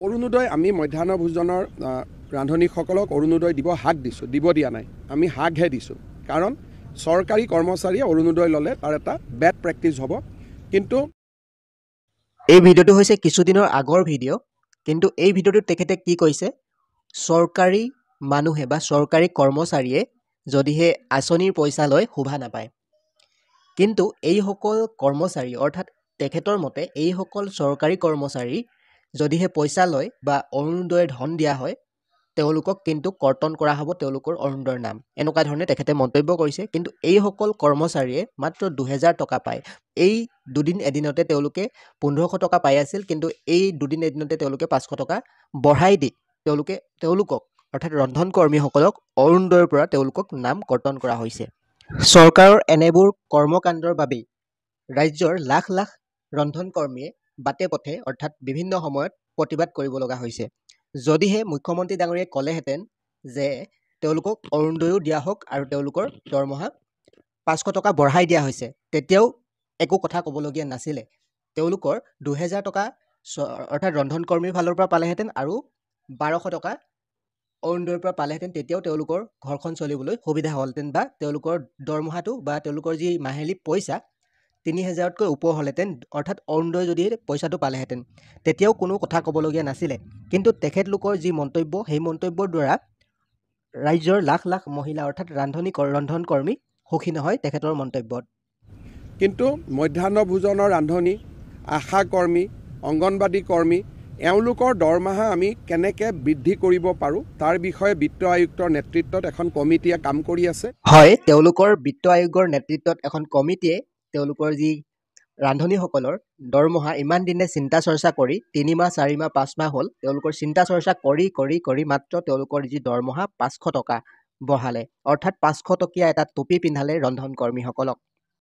অৰুণোদয় আমি মধ্যাহ্ন ভোজনৰ ৰান্ধনীসকলক অৰুণোদয় দিব হাক দিছোঁ, দিব দিয়া নাই। আমি হাকহে দিছোঁ। কাৰণ চৰকাৰী কৰ্মচাৰীয়ে অৰুণোদয় ল'লে তাৰ এটা বেড প্ৰেক্টিছ হ'ব। কিন্তু এই ভিডিঅ'টো হৈছে কিছুদিনৰ আগৰ ভিডিঅ', কিন্তু এই ভিডিঅ'টোত তেখেতে কি কৈছে, চৰকাৰী মানুহে বা চৰকাৰী কৰ্মচাৰীয়ে যদিহে আঁচনিৰ পইচা লৈ শোভা নাপায়, কিন্তু এইসকল কৰ্মচাৰী অৰ্থাৎ তেখেতৰ মতে এইসকল চৰকাৰী কৰ্মচাৰী যদিহে পইচা লয় বা অৰুণোদয়ৰ ধন দিয়া হয়, তেওঁলোকক কিন্তু কৰ্তন কৰা হ'ব তেওঁলোকৰ অৰুণোদয়ৰ নাম। এনেকুৱা ধৰণে তেখেতে মন্তব্য কৰিছে। কিন্তু এইসকল কৰ্মচাৰীয়ে মাত্ৰ ২,০০০ টকা পায়। এই দুদিন এদিনতে তেওঁলোকে ১৫০০ টকা পাই আছিল, কিন্তু এই দুদিন এদিনতে তেওঁলোকে ৫০০ টকা বঢ়াই দি তেওঁলোকক অৰ্থাৎ ৰন্ধন কৰ্মীসকলক অৰুণোদয়ৰ পৰা তেওঁলোকক নাম কৰ্তন কৰা হৈছে। চৰকাৰৰ এনেবোৰ কৰ্মকাণ্ডৰ বাবেই ৰাজ্যৰ লাখ লাখ ৰন্ধন কৰ্মীয়ে বাটে পথে অৰ্থাৎ বিভিন্ন সময়ত প্ৰতিবাদ কৰিব লগা হৈছে। যদিহে মুখ্যমন্ত্ৰী ডাঙৰীয়াই ক'লেহেঁতেন যে তেওঁলোকক অৰুণোদয়ো দিয়া হওক আৰু তেওঁলোকৰ দৰমহা ৫০০ টকা বঢ়াই দিয়া হৈছে, তেতিয়াও একো কথা ক'বলগীয়া নাছিলে। তেওঁলোকৰ ২,০০০ টকা অৰ্থাৎ ৰন্ধন কৰ্মীৰ ফালৰ পৰা পালেহেঁতেন আৰু ১,২০০ টকা অৰুণোদয়ৰ পৰা পালেহেঁতেন, তেতিয়াও তেওঁলোকৰ ঘৰখন চলিবলৈ সুবিধা হ'লহেঁতেন বা তেওঁলোকৰ দৰমহাটো বা তেওঁলোকৰ যি মাহিলী পইচা ৩,০০০তকৈ ওপৰ হ'লহেঁতেন, অৰ্থাৎ অৰুণোদয় যদি পইচাটো পালেহেঁতেন, তেতিয়াও কোনো কথা ক'বলগীয়া নাছিলে। কিন্তু তেখেতলোকৰ যি মন্তব্য, সেই মন্তব্যৰ দ্বাৰা ৰাজ্যৰ লাখ লাখ মহিলা অৰ্থাৎ ৰন্ধন কৰ্মী সুখী নহয় তেখেতৰ মন্তব্যত। কিন্তু মধ্যাহ্ন ভোজনৰ ৰান্ধনী, আশা কৰ্মী, অংগনবাদী কৰ্মী, এওঁলোকৰ দৰমহা আমি কেনেকৈ বৃদ্ধি কৰিব পাৰোঁ তাৰ বিষয়ে বিত্ত আয়ুক্তৰ নেতৃত্বত এখন কমিটিয়ে কাম কৰি আছে। হয়, তেওঁলোকৰ বিত্ত আয়োগৰ নেতৃত্বত এখন কমিটিয়ে তেওঁলোকৰ যি ৰান্ধনীসকলৰ দৰমহা ইমান দিনে চিন্তা চৰ্চা কৰি ৩ মাহ ৪ মাহ ৫ মাহ হ'ল তেওঁলোকৰ চিন্তা চৰ্চা কৰি মাত্ৰ তেওঁলোকৰ যি দৰমহা ৫০০ টকা বঢ়ালে, অৰ্থাৎ ৫০০ টকীয়া এটা টুপি পিন্ধালে ৰন্ধন কৰ্মীসকলক।